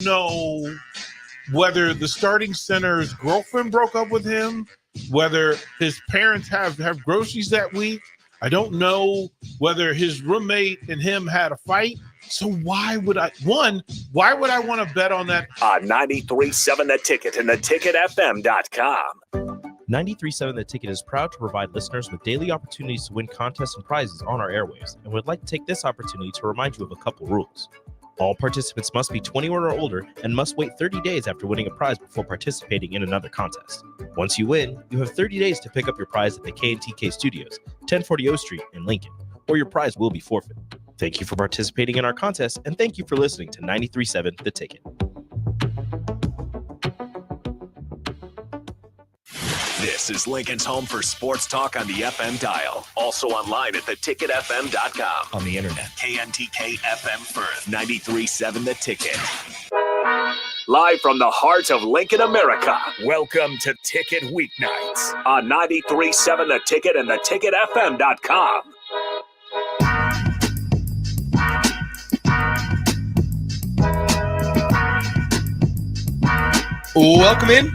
know whether the starting center's girlfriend broke up with him, whether his parents have groceries that week. I don't know whether his roommate and him had a fight. So why would I want to bet on that? 93.7 The Ticket and theticketfm.com. 93.7 The Ticket is proud to provide listeners with daily opportunities to win contests and prizes on our airwaves, and would like to take this opportunity to remind you of a couple rules. All participants must be 21 or older and must wait 30 days after winning a prize before participating in another contest. Once you win, you have 30 days to pick up your prize at the K&TK Studios, 1040 O Street in Lincoln, or your prize will be forfeited. Thank you for participating in our contest, and thank you for listening to 93.7 The Ticket. This is Lincoln's home for sports talk on the FM dial. Also online at theticketfm.com. On the internet. KNTK FM Firth, 93.7 The Ticket. Live from the heart of Lincoln, America. Welcome to Ticket Weeknights on 93.7 The Ticket and theticketfm.com. Welcome in.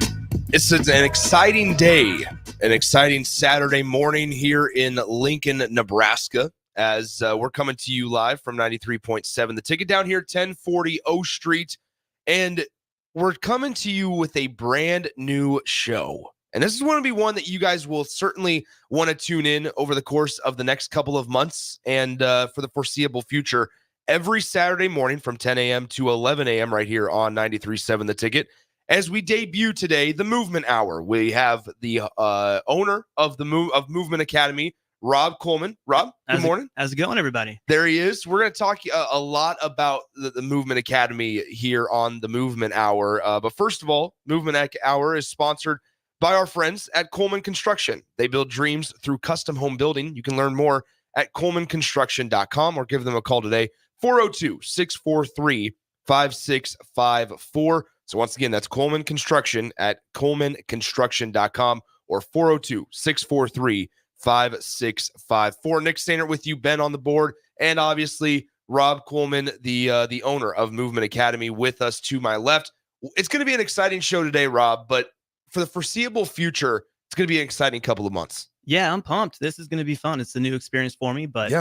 It's an exciting day, an exciting Saturday morning here in Lincoln, Nebraska, as we're coming to you live from 93.7 The Ticket down here, 1040 O Street, and we're coming to you with a brand new show. And this is going to be one that you guys will certainly want to tune in over the course of the next couple of months and for the foreseeable future, every Saturday morning from 10 a.m. to 11 a.m. right here on 93.7 The Ticket. As we debut today, the Movement Hour, we have the owner of Movement Academy, Rob Coleman. Rob, good morning. How's it going, everybody? There he is. We're going to talk a lot about the Movement Academy here on the Movement Hour. But first of all, Movement Hour is sponsored by our friends at Coleman Construction. They build dreams through custom home building. You can learn more at colemanconstruction.com or give them a call today, 402-643-5654. So once again, that's Coleman Construction at colemanconstruction.com or 402-643-5654. Nick Stainer with you, Ben on the board, and obviously Rob Coleman, the owner of Movement Academy, with us to my left. It's going to be an exciting show today, Rob, but for the foreseeable future, it's going to be an exciting couple of months. Yeah, I'm pumped. This is going to be fun. It's a new experience for me, but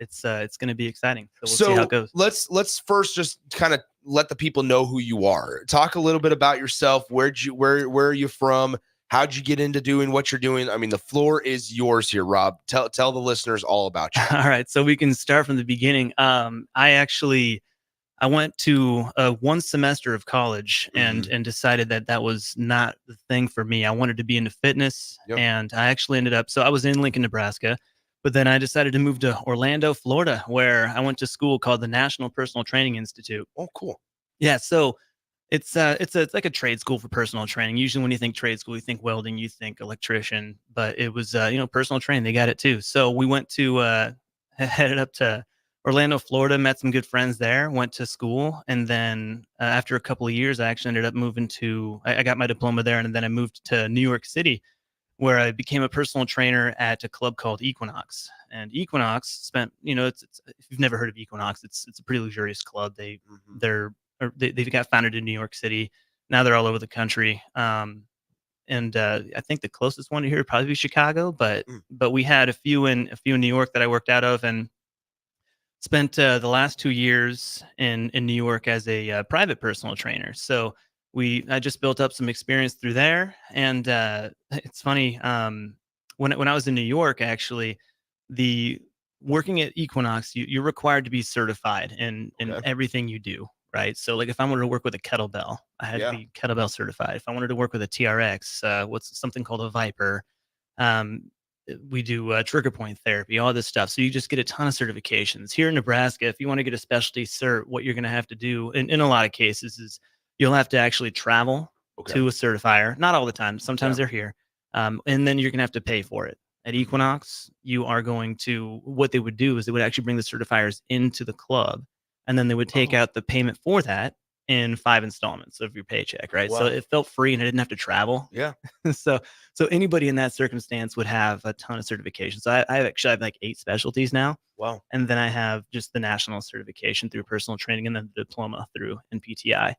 it's going to be exciting. So we'll see how it goes. Let's first just kind of let the people know who you are. Talk a little bit about yourself. Where are you from? How'd you get into doing what you're doing? I mean, the floor is yours here, Rob. Tell the listeners all about you. All right, so we can start from the beginning. I went to one semester of college and decided that was not the thing for me. I wanted to be into fitness, and I actually ended up. So I was in Lincoln, Nebraska, but then I decided to move to Orlando, Florida, where I went to school called the National Personal Training Institute. Oh, cool. Yeah, so it's like a trade school for personal training. Usually, when you think trade school, you think welding, you think electrician, but it was personal training. They got it too. So we went to headed up to Orlando, Florida, met some good friends there, went to school. And then after a couple of years, I actually ended up moving I got my diploma there. And then I moved to New York City, where I became a personal trainer at a club called Equinox. And Equinox spent, it's if you've never heard of Equinox, it's a pretty luxurious club. They got founded in New York City. Now they're all over the country. I think the closest one to here would probably be Chicago, but we had a few in New York that I worked out of, and spent the last 2 years in New York as a private personal trainer. So I just built up some experience through there. And it's funny, when I was in New York, actually, working at Equinox, you're required to be certified in everything you do, right? So like if I wanted to work with a kettlebell, I had to be kettlebell certified. If I wanted to work with a TRX, what's something called a Viper, we do trigger point therapy, all this stuff. So you just get a ton of certifications. Here in Nebraska, if you want to get a specialty cert, what you're going to have to do in a lot of cases is you'll have to actually travel to a certifier. Not all the time. Sometimes they're here. And then you're going to have to pay for it. At Equinox, what they would do is they would actually bring the certifiers into the club, and then they would take out the payment for that in 5 installments of your paycheck, right? Wow. So it felt free and I didn't have to travel. Yeah. So anybody in that circumstance would have a ton of certifications. So I actually have like 8 specialties now. Wow. And then I have just the national certification through personal training and then the diploma through NPTI.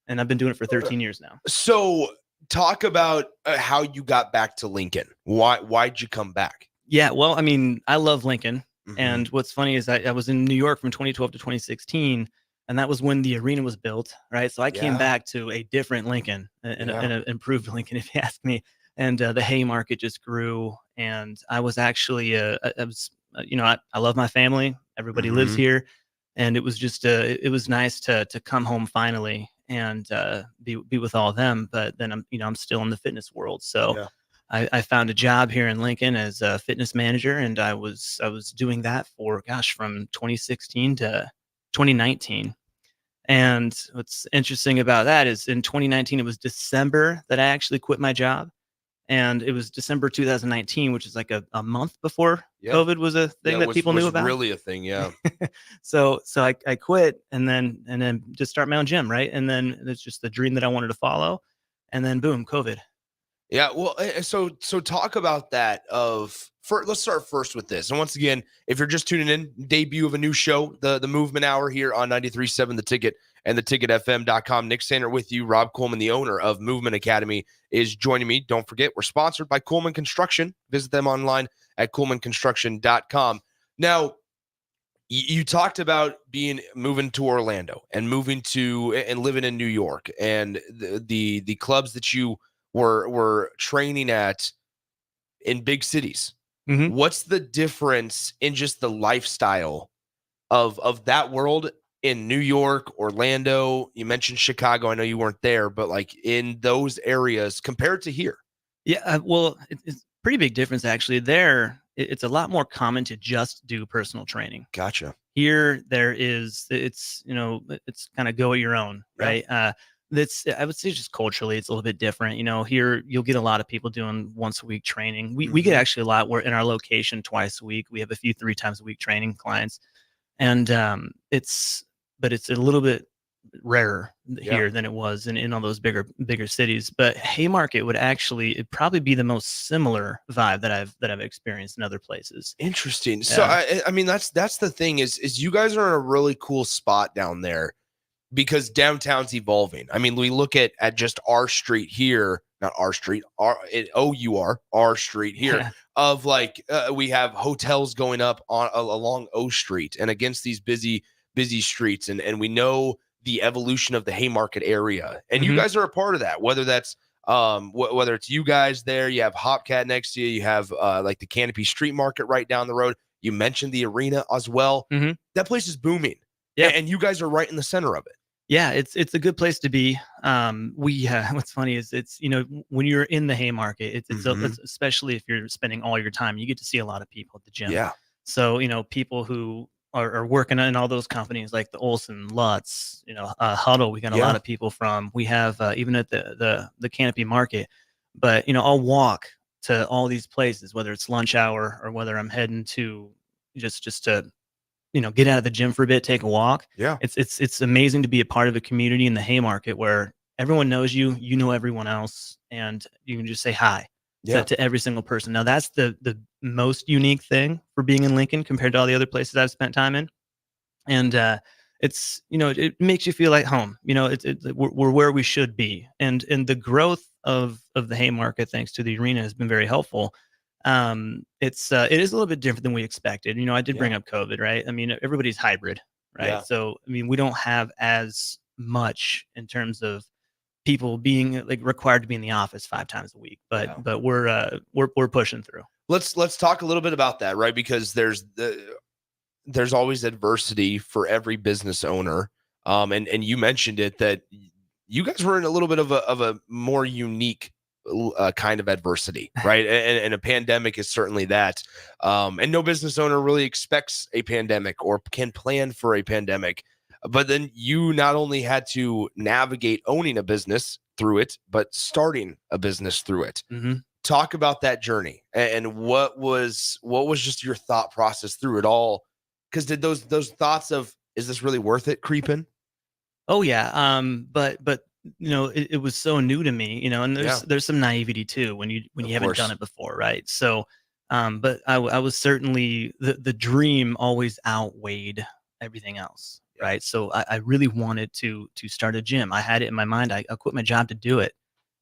and I've been doing it for 13 years now. So talk about how you got back to Lincoln. Why'd you come back? Yeah, well, I mean, I love Lincoln. Mhm. And what's funny is I was in New York from 2012 to 2016, and that was when the arena was built, right? So I came Yeah. back to a different Lincoln, and Yeah. an improved Lincoln, if you ask me. And the Haymarket just grew, and I was actually, I was, I love my family. Everybody lives Mhm. here, and it was just, it was nice to come home finally and be with all of them. But then I'm still in the fitness world, so. Yeah. I found a job here in Lincoln as a fitness manager, and I was doing that for from 2016 to 2019. And what's interesting about that is in 2019 it was December that I actually quit my job, and it was December 2019, which is like a month before Yeah. COVID was a thing that people knew about. Really a thing, yeah. So I quit and then just start my own gym, right? And then it's just the dream that I wanted to follow, and then boom, COVID. Yeah, well, so talk about that. Let's start first with this. And once again, if you're just tuning in, debut of a new show, the Movement Hour here on 93.7 The Ticket and theticketfm.com. Nick Sander with you. Rob Coleman, the owner of Movement Academy, is joining me. Don't forget, we're sponsored by Coleman Construction. Visit them online at colemanconstruction.com. Now, you talked about moving to Orlando and moving to and living in New York, and the clubs that you were training at in big cities. Mhm. What's the difference in just the lifestyle of that world in New York, Orlando? You mentioned Chicago. I know you weren't there, but like in those areas compared to here. Yeah, well, it's pretty big difference actually. There, it's a lot more common to just do personal training. Gotcha. Here, it's kind of go at your own, Yeah. right? That's I would say just culturally, it's a little bit different. Here you'll get a lot of people doing once a week training. We get actually a lot. We're in our location twice a week. We have a few 3 times a week training clients, and it's a little bit rarer here than it was in all those bigger cities. But Haymarket it'd probably be the most similar vibe that I've experienced in other places. Interesting. So I mean that's the thing is you guys are in a really cool spot down there because downtown's evolving. I mean, we look at just our street here, not our street, our street here of like we have hotels going up along O Street and against these busy streets, and we know the evolution of the Haymarket area, and you guys are a part of that. Whether that's whether it's you guys there, you have Hopcat next to you, you have like the Canopy Street Market right down the road. You mentioned the arena as well. Mhm. That place is booming, Yeah. and you guys are right in the center of it. Yeah, it's a good place to be. What's funny is it's when you're in the Haymarket, it's especially if you're spending all your time, you get to see a lot of people at the gym. Yeah. So people who are working in all those companies like the Olsen, Lutz, Huddle. We got a lot of people from. We have even at the Canopy Market, but I'll walk to all these places, whether it's lunch hour or whether I'm heading to just to get out of the gym for a bit, take a walk. Yeah. It's amazing to be a part of a community in the Haymarket where everyone knows you know everyone else, and you can just say hi to every single person. Now that's the most unique thing for being in Lincoln compared to all the other places I've spent time in. And it's it makes you feel like home. We're where we should be. And the growth of the Haymarket, thanks to the arena, has been very helpful. It is a little bit different than we expected. I did bring up COVID, right? I mean, everybody's hybrid, right? Yeah. So, I mean, we don't have as much in terms of people being like required to be in the office 5 times a week, but we're pushing through. Let's talk a little bit about that, right? Because there's always adversity for every business owner. And you mentioned it that you guys were in a little bit of a more unique kind of adversity, right? And a pandemic is certainly that. And no business owner really expects a pandemic or can plan for a pandemic. But then you not only had to navigate owning a business through it, but starting a business through it. Mm-hmm. Talk about that journey and what was just your thought process through it all? Because did those thoughts of, is this really worth it, creep in? Oh yeah. But it was so new to me, and there's some naivety too when you haven't done it before, right? So, but I was certainly the dream always outweighed everything else, right? So I really wanted to start a gym. I had it in my mind. I quit my job to do it.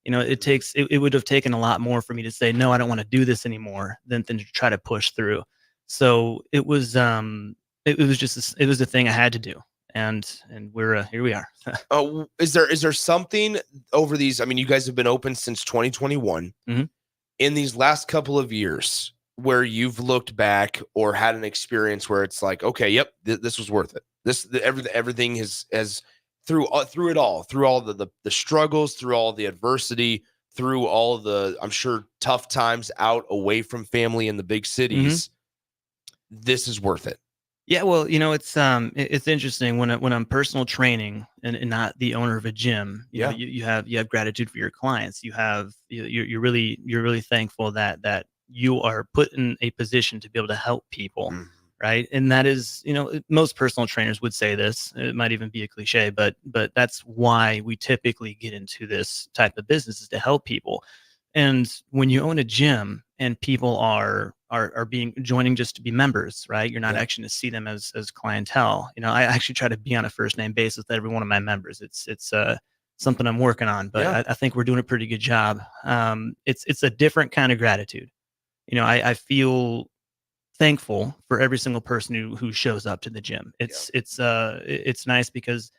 It would have taken a lot more for me to say no, I don't want to do this anymore than to try to push through. So it was it was the thing I had to do, and we're here we are. Is there something over these? I mean, you guys have been open since 2021. Mhm. In these last couple of years, where you've looked back or had an experience where it's like, okay, yep, this was worth it. Everything has through it all, through all the struggles, through all the adversity, through all the, I'm sure, tough times out away from family in the big cities. This is worth it. Yeah, well, it's interesting when I'm personal training and not the owner of a gym. You have gratitude for your clients. You're really thankful that you are put in a position to be able to help people, right? And that is, most personal trainers would say this. It might even be a cliche, but that's why we typically get into this type of business, is to help people. And when you own a gym and people are joining just to be members, right? You're not actually to see them as clientele. I actually try to be on a first name basis with every one of my members. It's something I'm working on, but I think we're doing a pretty good job. It's a different kind of gratitude. I feel thankful for every single person who shows up to the gym. It's nice because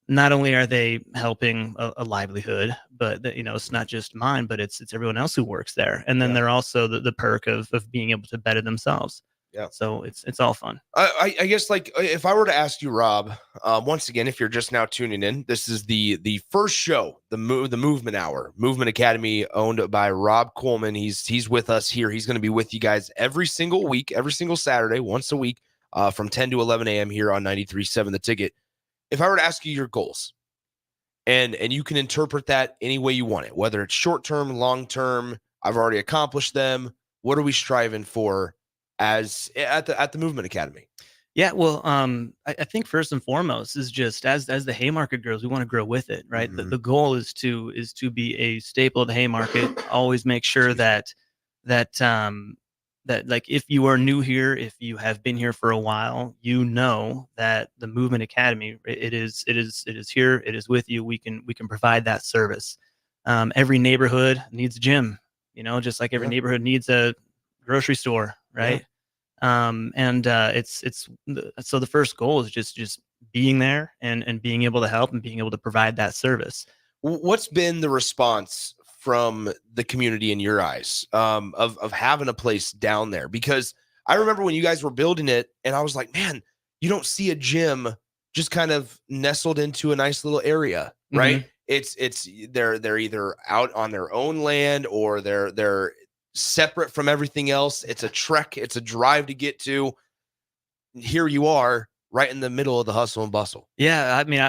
not only are they helping a livelihood, but it's not just mine, but it's everyone else who works there. And then they're also the perk of being able to better themselves. Yeah. So it's all fun. I guess, like, if I were to ask you, Rob, once again, if you're just now tuning in, this is the first show, the Movement Hour, Movement Academy, owned by Rob Coleman. He's with us here. He's going to be with you guys every single week, every single Saturday, once a week, from 10 to 11 a.m. here on 93.7 The Ticket. If I were to ask you your goals, and you can interpret that any way you want it, whether it's short term, long term, I've already accomplished them. What are we striving for as at the Movement Academy? Yeah, well, I think first and foremost is just as the Haymarket grows, we want to grow with it, right? The goal is to be a staple of the Haymarket. Always make sure that like, if you are new here, if you have been here for a while, that the Movement Academy, it is here, it is with you. We can provide that service. Every neighborhood needs a gym, just like every neighborhood needs a grocery store, right? So the first goal is just being there and being able to help and being able to provide that service. What's been the response from the community in your eyes, of having a place down there? Because I remember when you guys were building it, and I was like, man, you don't see a gym just kind of nestled into a nice little area, right? They're either out on their own land, or they're separate from everything else. It's a trek, it's a drive to get to. Here you are, right in the middle of the hustle and bustle. Yeah, I mean,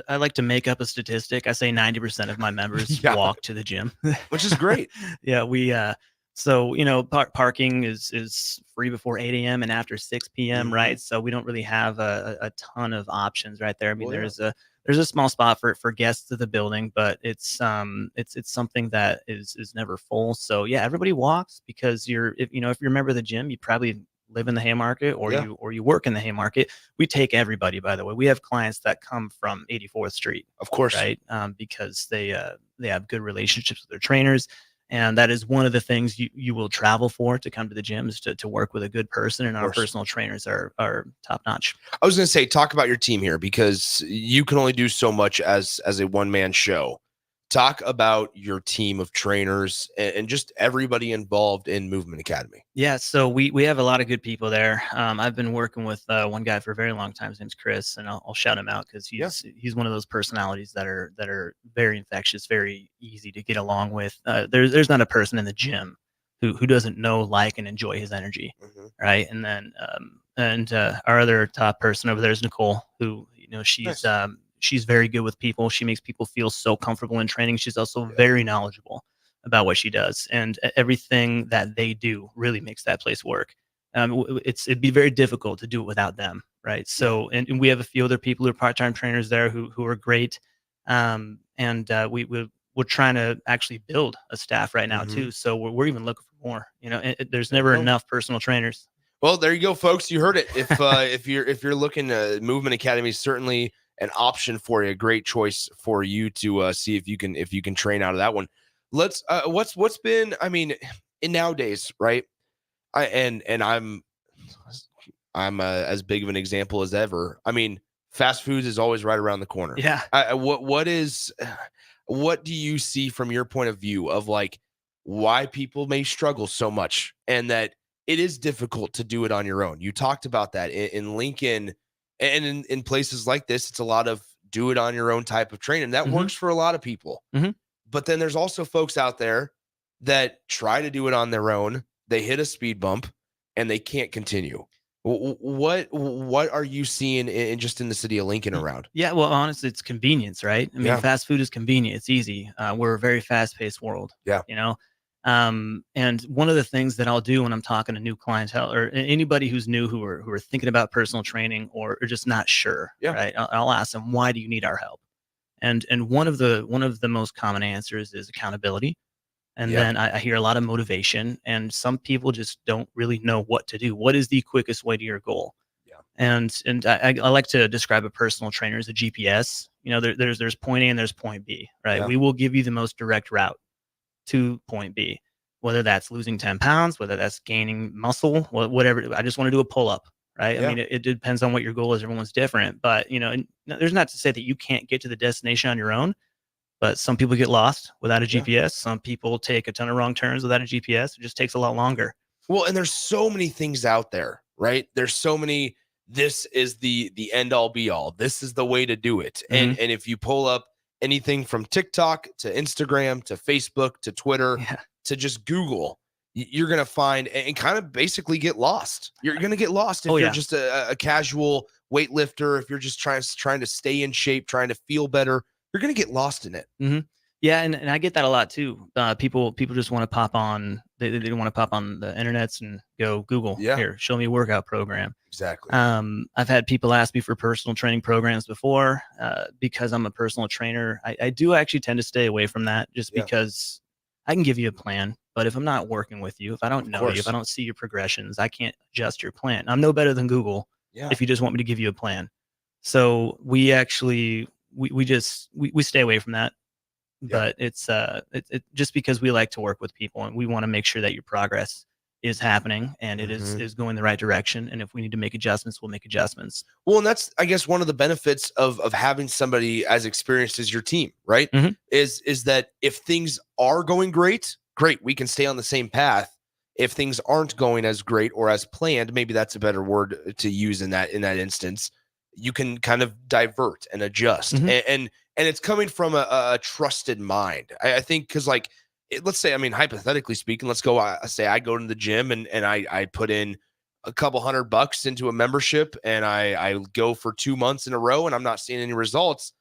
I like to make up a statistic. I say 90% of my members walk to the gym, which is great. Yeah, we so parking is free before 8 a.m. and after 6 p.m. Right? So we don't really have a ton of options right there. I mean, there's a small spot for guests of the building, but it's something that is never full. So yeah, everybody walks because if you're a member of the gym, you probably live in the Haymarket or you work in the Haymarket. We take everybody, by the way. We have clients that come from 84th Street, of course, right? Because they have good relationships with their trainers. And that is one of the things you will travel for to come to the gym, is to work with a good person. And our personal trainers are top notch. I was going to say, talk about your team here, because you can only do so much as a one-man show. Talk about your team of trainers and just everybody involved in Movement Academy. Yeah, so we have a lot of good people there. I've been working with one guy for a very long time. His name's Chris, and I'll shout him out because he's one of those personalities that are very infectious, very easy to get along with. There's not a person in the gym who doesn't know, like, and enjoy his energy, right? And then our other top person over there is Nicole, who she's very good with people. She makes people feel so comfortable in training. She's also very knowledgeable about what she does, and everything that they do really makes that place work. It'd be very difficult to do it without them, right? So, and we have a few other people who are part-time trainers there who are great. We're trying to actually build a staff right now too. So we're even looking for more. There's never enough personal trainers. Well, there you go, folks. You heard it. If if you're looking, Movement Academy is certainly an option for you. A great choice for you to see if you can train out of that one. Let's what's been, I mean, in nowadays, right? I'm as big of an example as ever. I mean, fast foods is always right around the corner. Yeah. What do you see from your point of view of like why people may struggle so much and that it is difficult to do it on your own? You talked about that in Lincoln and in places like this. It's a lot of do it on your own type of training that works for a lot of people. But then there's also folks out there that try to do it on their own. They hit a speed bump and they can't continue. What are you seeing in just in the city of Lincoln around? Yeah, well, honestly, it's convenience, right? I mean, fast food is convenient. It's easy. We're a very fast-paced world. Yeah. You know, and one of the things that I'll do when I'm talking to new clientele or anybody who's new who are thinking about personal training or just not sure, right? I'll ask them, why do you need our help? And one of the most common answers is accountability. And then I hear a lot of motivation, and some people just don't really know what to do. What is the quickest way to your goal? Yeah. And I like to describe a personal trainer as a GPS. You know, there's point A and there's point B, right? Yeah. We will give you the most direct route to point B, whether that's losing 10 pounds, whether that's gaining muscle, whatever. I just want to do a pull up, right? Yeah. I mean, it depends on what your goal is. Everyone's different, but you know, there's not to say that you can't get to the destination on your own. But some people get lost without a GPS. Yeah. Some people take a ton of wrong turns without a GPS. It just takes a lot longer. Well, and there's so many things out there, right? There's so many, this is the end all be all. This is the way to do it. And if you pull up anything from TikTok to Instagram to Facebook to Twitter to just Google, you're going to find and kind of basically get lost. You're going to get lost if you're just a casual weightlifter, if you're just trying to stay in shape, trying to feel better. You're going to get lost in it. Yeah. And I get that a lot too. People just want to pop on, they want to pop on the internets and go Google, here, show me a workout program. Exactly. I've had people ask me for personal training programs before because I'm a personal trainer. I do actually tend to stay away from that just because I can give you a plan, but if I'm not working with you, if I don't know you, if I don't see your progressions, I can't adjust your plan. I'm no better than Google if you just want me to give you a plan. So we actually, we stay away from that, but it's just because we like to work with people and we want to make sure that your progress is happening and it is going the right direction. And if we need to make adjustments, we'll make adjustments. Well, and that's, I guess, one of the benefits of having somebody as experienced as your team, right? Is that if things are going great, we can stay on the same path. If things aren't going as great or as planned, maybe that's a better word to use in that instance, you can kind of divert and adjust. And it's coming from a trusted mind. I think because like, let's say, I mean, hypothetically speaking, let's go, say I go to the gym and I put in a couple $100 into a membership and I go for 2 months in a row and I'm not seeing any results.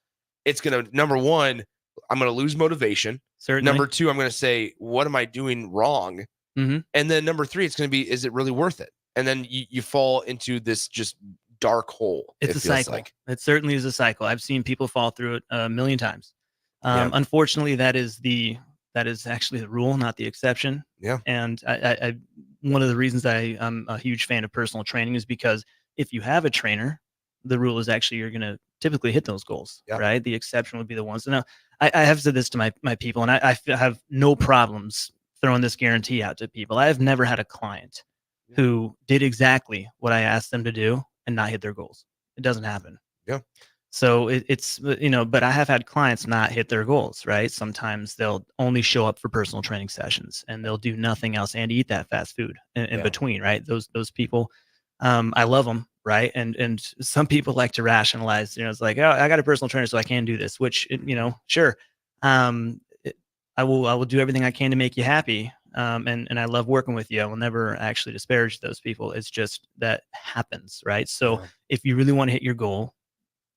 It's going to, number one, I'm going to lose motivation. Certainly. Number two, I'm going to say, what am I doing wrong? And then number three, it's going to be, is it really worth it? And then you fall into this just dark hole. It's a cycle. Like. It certainly is a cycle. I've seen people fall through it a million times. Unfortunately, that is actually the rule, not the exception. Yeah. And I one of the reasons I'm a huge fan of personal training is because if you have a trainer, the rule is actually you're going to typically hit those goals, right? The exception would be the ones. So now I have said this to my people, and I have no problems throwing this guarantee out to people. I have never had a client who did exactly what I asked them to do and not hit their goals. It doesn't happen. Yeah. So it's, but I have had clients not hit their goals, right? Sometimes they'll only show up for personal training sessions and they'll do nothing else and eat that fast food in between, right? Those people, I love them, right? And some people like to rationalize, it's like, oh, I got a personal trainer, so I can do this, which, sure. I will do everything I can to make you happy. And I love working with you. I will never actually disparage those people. It's just that happens, right? So if you really want to hit your goal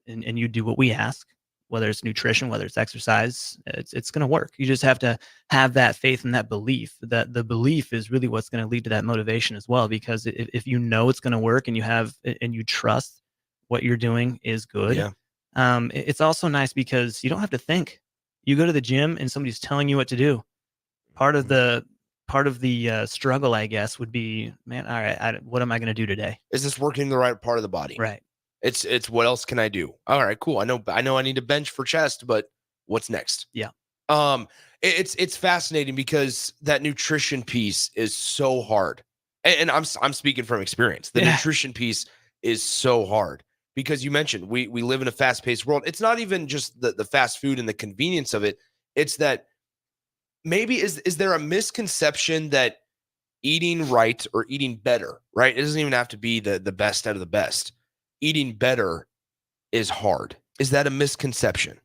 and you do what we ask, whether it's nutrition, whether it's exercise, it's going to work. You just have to have that faith and that belief. That the belief is really what's going to lead to that motivation as well. Because if you know it's going to work and you trust what you're doing is good, it's also nice because you don't have to think. You go to the gym and somebody's telling you what to do. Part of the part of the struggle, I guess, would be, man, all right, what am I going to do today? Is this working the right part of the body? Right. It's what else can I do? All right, cool. I know I need a bench for chest, but what's next? Yeah. It's fascinating because that nutrition piece is so hard. And I'm speaking from experience. The nutrition piece is so hard because you mentioned we live in a fast-paced world. It's not even just the fast food and the convenience of it. It's that maybe is there a misconception that eating right or eating better, right? It doesn't even have to be the best out of the best. Eating better is hard. Is that a misconception?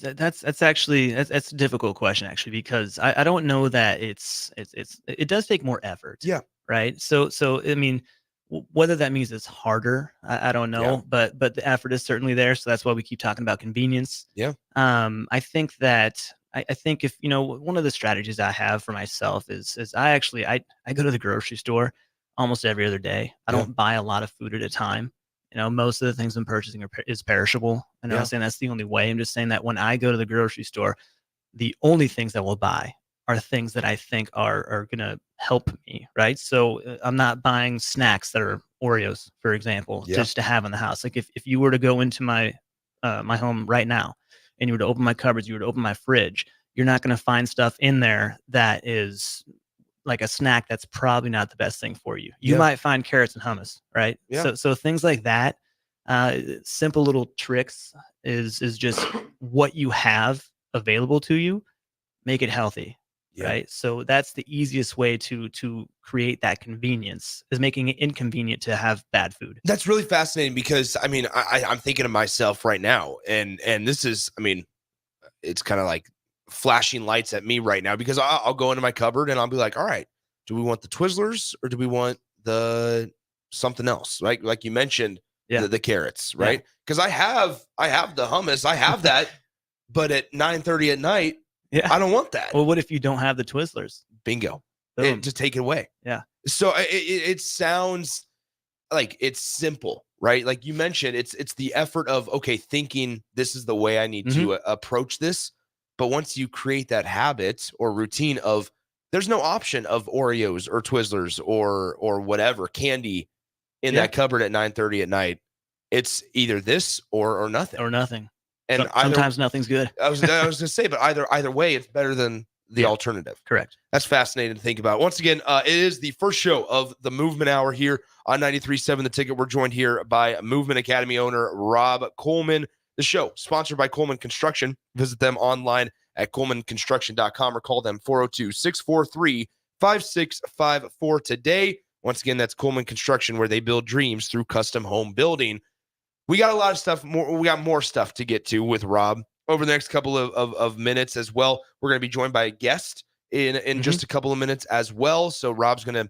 That's actually that's a difficult question actually, because I don't know that it does take more effort. Yeah. Right. So I mean, whether that means it's harder, I don't know, but the effort is certainly there. So that's why we keep talking about convenience. Yeah. I think that I think if one of the strategies I have for myself is I go to the grocery store almost every other day. I don't buy a lot of food at a time. Most of the things I'm purchasing is perishable. And I'm not saying that's the only way. I'm just saying that when I go to the grocery store, the only things that we'll buy are things that I think are going to help me. Right. So I'm not buying snacks that are Oreos, for example, just to have in the house. Like if you were to go into my home right now and you were to open my cupboards, you were to open my fridge, you're not going to find stuff in there that is like a snack that's probably not the best thing for you. You might find carrots and hummus, right? Yeah. So things like that, simple little tricks is just what you have available to you, make it healthy, right? So that's the easiest way to create that convenience, is making it inconvenient to have bad food. That's really fascinating because I mean, I'm thinking of myself right now, and this is, I mean, it's kind of like flashing lights at me right now because I'll go into my cupboard and I'll be like, all right, do we want the Twizzlers or do we want the something else? Right? Like you mentioned, the carrots, right? Because I have the hummus, I have that, but at 9:30 at night, I don't want that. Well, what if you don't have the Twizzlers? Bingo. Boom. Just take it away. Yeah. So it sounds like it's simple, right? Like you mentioned, it's the effort of, okay, thinking this is the way I need to approach this. But once you create that habit or routine of, there's no option of Oreos or Twizzlers or whatever candy in that cupboard at 9:30 at night. It's either this or nothing. Or nothing. And sometimes nothing's good. I was going to say, but either way, it's better than the alternative. Correct. That's fascinating to think about. Once again, it is the first show of the Movement Hour here on 93.7 The Ticket. We're joined here by Movement Academy owner Rob Coleman. The show sponsored by Coleman Construction. Visit them online at colemanconstruction.com or call them 402-643-5654 today. Once again, that's Coleman Construction, where they build dreams through custom home building. We got a lot of stuff more. We got more stuff to get to with Rob over the next couple of minutes as well. We're going to be joined by a guest in just a couple of minutes as well. So Rob's going to,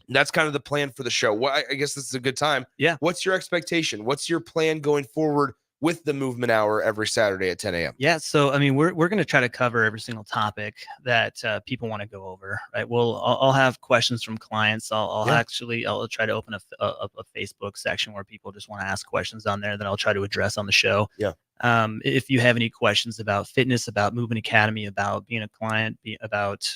that's kind of the plan for the show. Well, I guess this is a good time. Yeah. What's your expectation? What's your plan going forward with the Movement Hour every Saturday at 10 a.m.? Yeah. So, I mean, we're going to try to cover every single topic that people want to go over, right? I'll have questions from clients. I'll try to open a Facebook section where people just want to ask questions on there that I'll try to address on the show. Yeah. If you have any questions about fitness, about Movement Academy, about being a client, about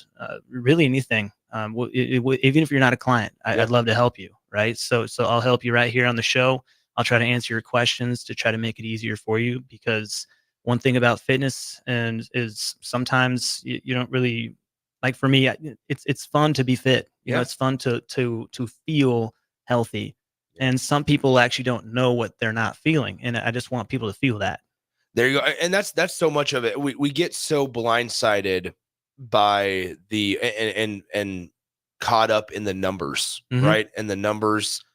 really anything, even if you're not a client, I'd love to help you. Right. So I'll help you right here on the show. I'll try to answer your questions to try to make it easier for you, because one thing about fitness is sometimes you don't really, like for me, it's fun to be fit. You know, it's fun to feel healthy. And some people actually don't know what they're not feeling. And I just want people to feel that. There you go. And that's so much of it. We get so blindsided by the and caught up in the numbers, right? And the numbers,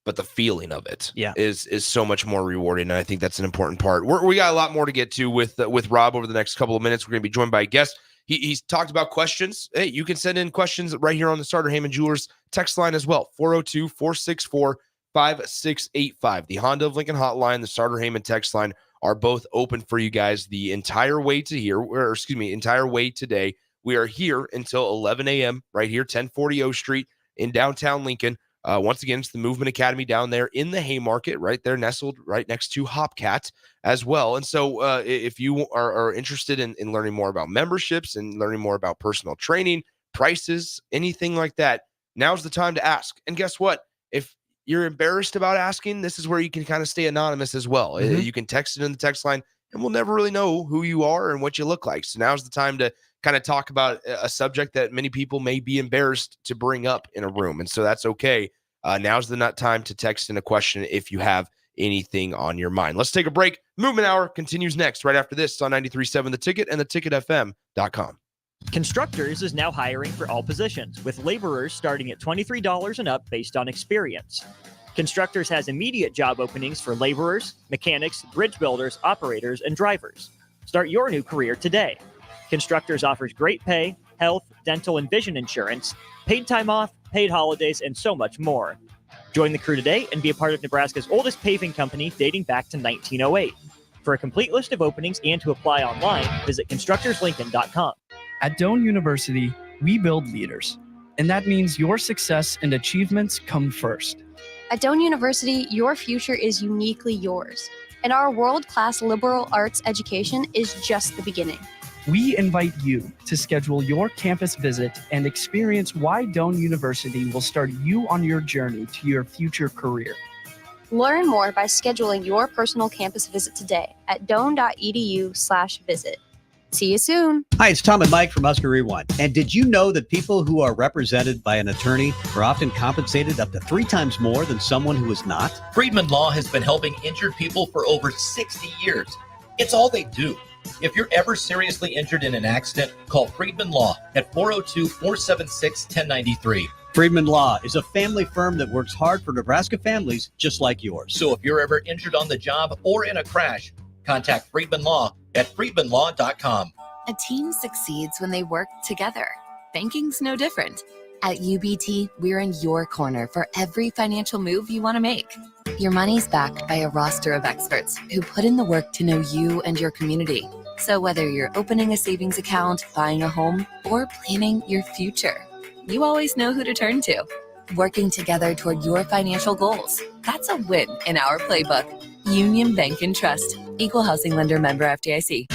but the feeling of it is so much more rewarding. And I think that's an important part. We got a lot more to get to with Rob over the next couple of minutes. We're going to be joined by a guest. He's talked about questions. Hey, you can send in questions right here on the Starter Heyman Jewelers text line as well. 402-464-5685. The Honda of Lincoln hotline, the Starter Heyman text line are both open for you guys the entire way entire way today. We are here until 11 a.m. right here, 1040 O Street in downtown Lincoln. Once again, it's the Movement Academy down there in the Haymarket, right there, nestled right next to Hopcat as well. And so if you are interested in learning more about memberships and learning more about personal training, prices, anything like that, now's the time to ask. And guess what? If you're embarrassed about asking, this is where you can kind of stay anonymous as well. Mhm. You can text it in the text line, and we'll never really know who you are and what you look like. So now's the time to kind of talk about a subject that many people may be embarrassed to bring up in a room. And so that's okay. Now's the time to text in a question if you have anything on your mind. Let's take a break. Movement Hour continues next right after this on 93.7 The Ticket and theticketfm.com. Constructors is now hiring for all positions, with laborers starting at $23 and up based on experience. Constructors has immediate job openings for laborers, mechanics, bridge builders, operators, and drivers. Start your new career today. Constructors offers great pay, health, dental, and vision insurance, paid time off, paid holidays, and so much more. Join the crew today and be a part of Nebraska's oldest paving company dating back to 1908. For a complete list of openings and to apply online, visit constructorslincoln.com. At Doane University, we build leaders, and that means your success and achievements come first. At Doane University, your future is uniquely yours, and our world-class liberal arts education is just the beginning. We invite you to schedule your campus visit and experience why Doane University will start you on your journey to your future career. Learn more by scheduling your personal campus visit today at doane.edu/visit. See you soon. Hi, it's Tom and Mike from Husker Rewind. And did you know that people who are represented by an attorney are often compensated up to 3 times more than someone who is not? Friedman Law has been helping injured people for over 60 years. It's all they do. If you're ever seriously injured in an accident, call Friedman Law at 402-476-1093. Friedman Law is a family firm that works hard for Nebraska families just like yours. So if you're ever injured on the job or in a crash, contact Friedman Law at friedmanlaw.com. A team succeeds when they work together. Banking's no different. At UBT, we're in your corner for every financial move you want to make. Your money's backed by a roster of experts who put in the work to know you and your community. So whether you're opening a savings account, buying a home, or planning your future, you always know who to turn to. Working together toward your financial goals. That's a win in our playbook. Union Bank and Trust. Equal housing lender, member FDIC.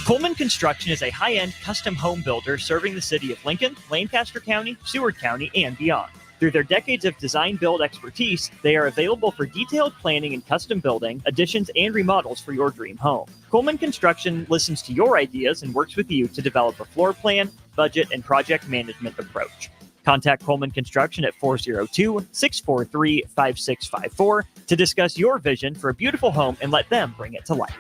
Coleman Construction is a high-end custom home builder serving the city of Lincoln, Lancaster County, Seward County, and beyond. Through their decades of design-build expertise, they are available for detailed planning and custom building, additions, and remodels for your dream home. Coleman Construction listens to your ideas and works with you to develop a floor plan, budget, and project management approach. Contact Coleman Construction at 402-643-5654 to discuss your vision for a beautiful home and let them bring it to life.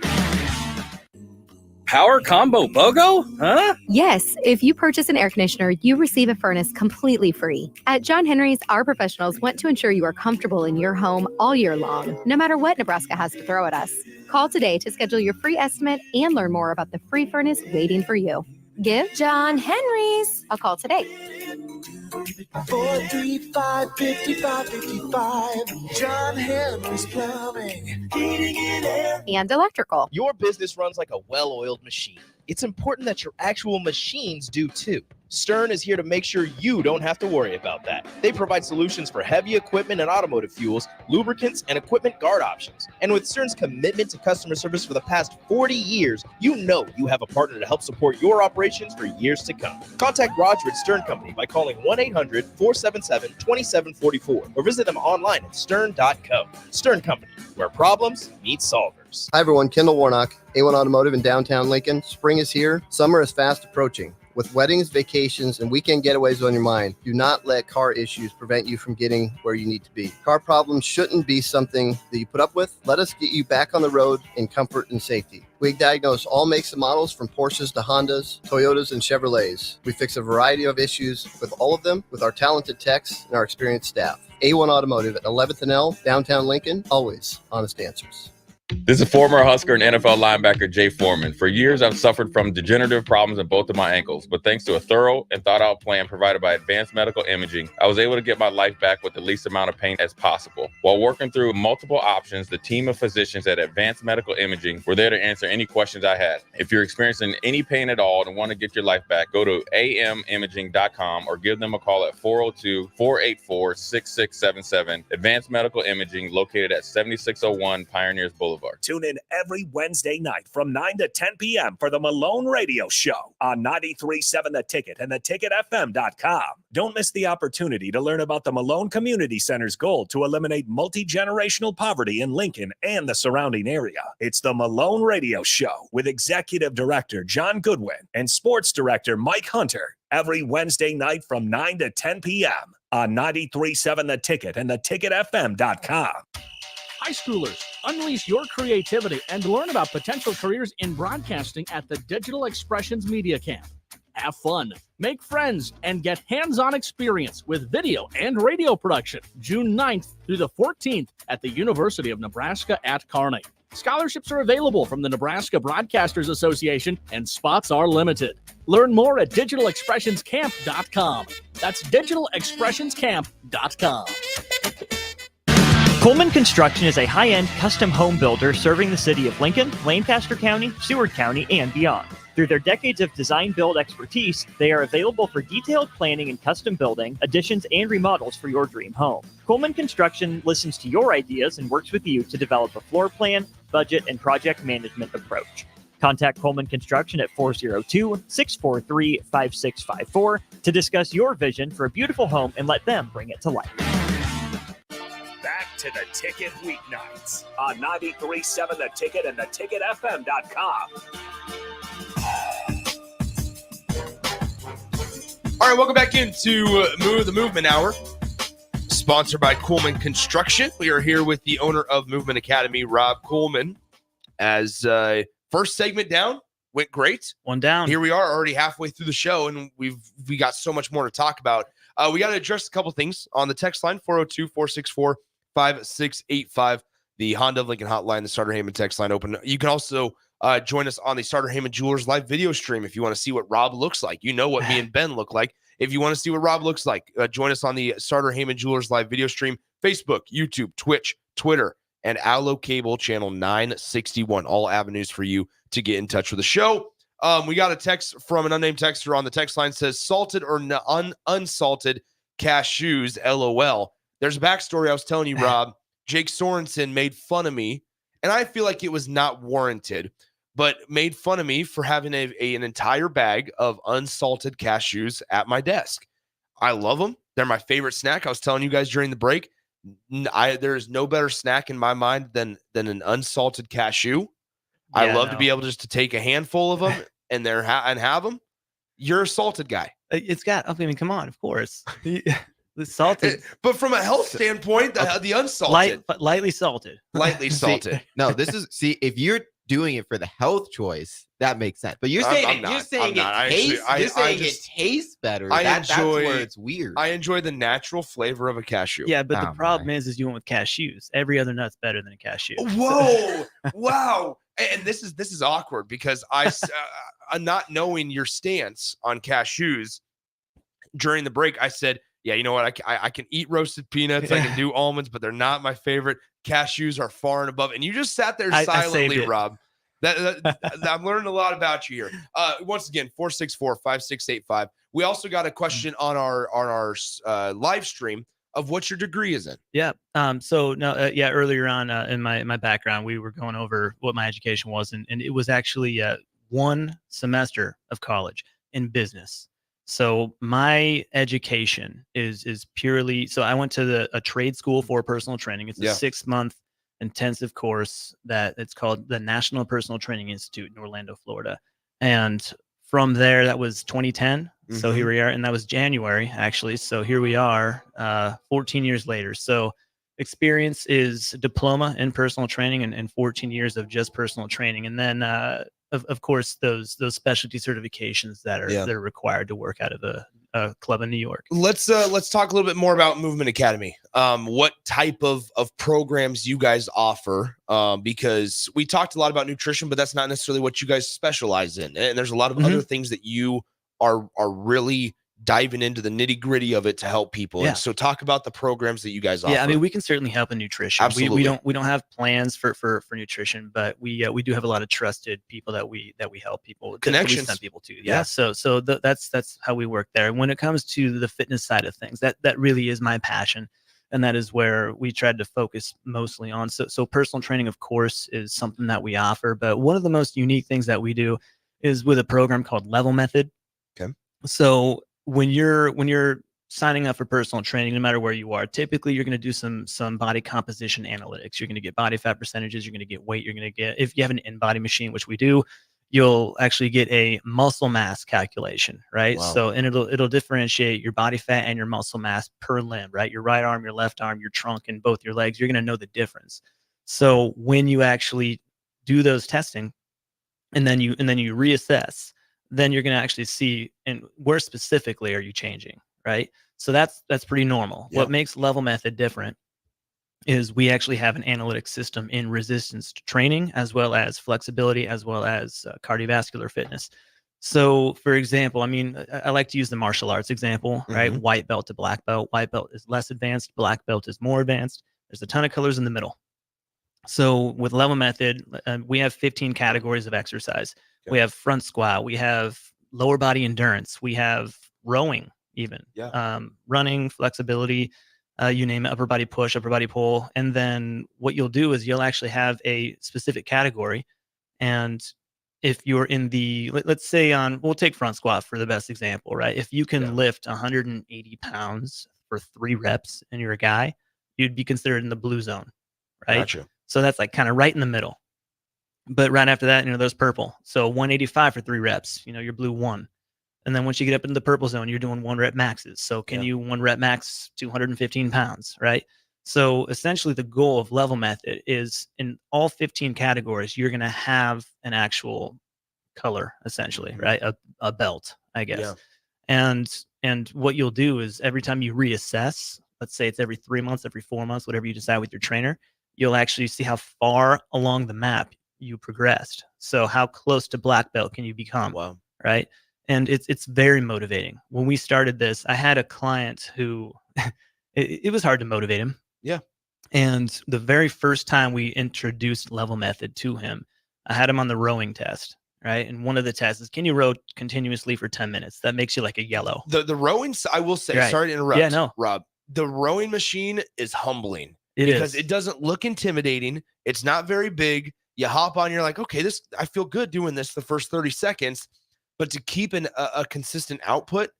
Power Combo BOGO? Huh? Yes, if you purchase an air conditioner, you receive a furnace completely free. At John Henry's, our professionals want to ensure you are comfortable in your home all year long, no matter what Nebraska has to throw at us. Call today to schedule your free estimate and learn more about the free furnace waiting for you. Give John Henry's a call today. 435-5555. John Henry's Plumbing, Heating and Air. And electrical. Your business runs like a well-oiled machine. It's important that your actual machines do too. Stern is here to make sure you don't have to worry about that. They provide solutions for heavy equipment and automotive fuels, lubricants, and equipment guard options. And with Stern's commitment to customer service for the past 40 years, you know you have a partner to help support your operations for years to come. Contact Roger at Stern Company by calling 1-800-477-2744 or visit them online at stern.co. Stern Company, where problems meet solvers. Hi everyone, Kendall Warnock, A1 Automotive in downtown Lincoln. Spring is here. Summer is fast approaching. With weddings, vacations, and weekend getaways on your mind, do not let car issues prevent you from getting where you need to be. Car problems shouldn't be something that you put up with. Let us get you back on the road in comfort and safety. We diagnose all makes and models from Porsches to Hondas, Toyotas, and Chevrolets. We fix a variety of issues with all of them with our talented techs and our experienced staff. A1 Automotive at 11th and L, downtown Lincoln, always honest answers. This is former Husker and NFL linebacker Jay Foreman. For years, I've suffered from degenerative problems in both of my ankles, but thanks to a thorough and thought-out plan provided by Advanced Medical Imaging, I was able to get my life back with the least amount of pain as possible. While working through multiple options, the team of physicians at Advanced Medical Imaging were there to answer any questions I had. If you're experiencing any pain at all and want to get your life back, go to amimaging.com or give them a call at 402-484-6677. Advanced Medical Imaging, located at 7601 Pioneers Boulevard. Boulevard. Tune in every Wednesday night from 9 to 10 p.m. for the Malone Radio Show on 93.7 The Ticket and theticketfm.com. Don't miss the opportunity to learn about the Malone Community Center's goal to eliminate multi-generational poverty in Lincoln and the surrounding area. It's the Malone Radio Show with Executive Director John Goodwin and Sports Director Mike Hunter every Wednesday night from 9 to 10 p.m. on 93.7 The Ticket and theticketfm.com. High schoolers, unleash your creativity and learn about potential careers in broadcasting at the Digital Expressions Media Camp. Have fun, make friends, and get hands-on experience with video and radio production June 9th through the 14th at the University of Nebraska at Kearney. Scholarships are available from the Nebraska Broadcasters Association and spots are limited. Learn more at digitalexpressionscamp.com. That's digitalexpressionscamp.com. Coleman Construction is a high-end custom home builder serving the city of Lincoln, Lancaster County, Seward County, and beyond. Through their decades of design-build expertise, they are available for detailed planning and custom building, additions, and remodels for your dream home. Coleman Construction listens to your ideas and works with you to develop a floor plan, budget, and project management approach. Contact Coleman Construction at 402-643-5654 to discuss your vision for a beautiful home and let them bring it to life. Back to the Ticket weeknights on 93.7 The Ticket and theticketfm.com. All right, welcome back into the Movement Hour, sponsored by Coleman Construction. We are here with the owner of Movement Academy, Rob Coleman. As first segment down, went great. One down. Here we are, already halfway through the show, and we got so much more to talk about. We got to address a couple things on the text line, 402-464-5685, the Honda of Lincoln hotline, the Starter Heyman text line open. You can also join us on the Starter Heyman Jewelers live video stream if you want to see what Rob looks like. You know what me and Ben look like. If you want to see what Rob looks like, join us on the Starter Heyman Jewelers live video stream, Facebook, YouTube, Twitch, Twitter, and Allo Cable channel 961. All avenues for you to get in touch with the show. We got a text from an unnamed texter on the text line, says salted or unsalted cashews, LOL. There's a backstory I was telling you, Rob. Jake Sorensen made fun of me, and I feel like it was not warranted, but made fun of me for having an entire bag of unsalted cashews at my desk. I love them. They're my favorite snack. I was telling you guys during the break, there is no better snack in my mind than an unsalted cashew. Yeah, I love to be able just to take a handful of them and have them. You're a salted guy. It's got, I mean, come on, of course. The salted. But from a health standpoint, the unsalted. Lightly salted. Lightly salted. No, if you're doing it for the health choice, that makes sense. But you're saying it tastes better. That's where it's weird. I enjoy the natural flavor of a cashew. Yeah, but the problem is you went with cashews. Every other nut's better than a cashew. Whoa! Wow! And this is awkward because I'm not knowing your stance on cashews. During the break, I said, yeah, you know what? I can eat roasted peanuts. I can do almonds, but they're not my favorite. Cashews are far and above. And you just sat there silently, Rob. I'm learning a lot about you here. Once again, 464-5685. We also got a question on our live stream of what your degree is in. Yeah. So no, earlier on in my background, we were going over what my education was, and it was actually 1 semester of college in business. So my education is purely, so I went to a trade school for personal training. It's a 6-month intensive course that it's called the National Personal Training Institute in Orlando, Florida. And from there, that was 2010. Mm-hmm. So here we are. And that was January, actually. So here we are 14 years later. So experience is diploma in personal training and 14 years of just personal training. And then of course, those specialty certifications that are required to work out of a club in New York. Let's talk a little bit more about Movement Academy. What type of programs you guys offer? Because we talked a lot about nutrition, but that's not necessarily what you guys specialize in. And there's a lot of other things that you are really diving into the nitty gritty of it to help people. Yeah. And so talk about the programs that you guys offer. Yeah, I mean, we can certainly help in nutrition. Absolutely. We don't have plans for nutrition, but we do have a lot of trusted people that we help people. Connections. Send people to. Yeah. So that's how we work there. And when it comes to the fitness side of things, that really is my passion. and that is where we tried to focus mostly on. So personal training, of course, is something that we offer, but one of the most unique things that we do is with a program called Level Method. Okay. So when you're signing up for personal training, no matter where you are, typically you're going to do some body composition analytics. You're going to get body fat percentages. You're going to get weight. You're going to get, if you have an in-body machine, which we do, you'll actually get a muscle mass calculation, right? Wow. So, and it'll differentiate your body fat and your muscle mass per limb, right? Your right arm, your left arm, your trunk, and both your legs. You're going to know the difference. So when you actually do those testing, and then you reassess, then you're going to actually see, and where specifically are you changing, right? So that's pretty normal. Yeah. What makes Level Method different is we actually have an analytics system in resistance training, as well as flexibility, as well as cardiovascular fitness. So, for example, I mean, I like to use the martial arts example, right? White belt to black belt. White belt is less advanced. Black belt is more advanced. There's a ton of colors in the middle. So with Level Method, we have 15 categories of exercise. Okay. We have front squat. We have lower body endurance. We have rowing, even running, flexibility, you name it, upper body push, upper body pull. And then what you'll do is you'll actually have a specific category. And if you're in the, let's say we'll take front squat for the best example, right? If you can lift 180 pounds for 3 reps and you're a guy, you'd be considered in the blue zone, right? Gotcha. So that's like kind of right in the middle. But right after that, there's purple. So 185 for 3 reps, you're blue 1. And then once you get up into the purple zone, you're doing 1 rep maxes. So can you 1 rep max 215 pounds, right? So essentially the goal of Level Method is in all 15 categories, you're going to have an actual color, essentially, right? A belt, I guess. Yeah. And what you'll do is every time you reassess, let's say it's every 3 months, every 4 months, whatever you decide with your trainer, you'll actually see how far along the map you progressed. So how close to black belt can you become? Wow. Right. And it's very motivating. When we started this, I had a client who it was hard to motivate him. Yeah. And the very first time we introduced Level Method to him, I had him on the rowing test, right? And one of the tests is, can you row continuously for 10 minutes? That makes you like a yellow. The rowing, I will say, Right. sorry to interrupt, Yeah, no. Rob, the rowing machine is humbling. It because is. it doesn't look intimidating. It's not very big. You hop on, you're like, okay, I feel good doing this the first 30 seconds. But to keep a consistent output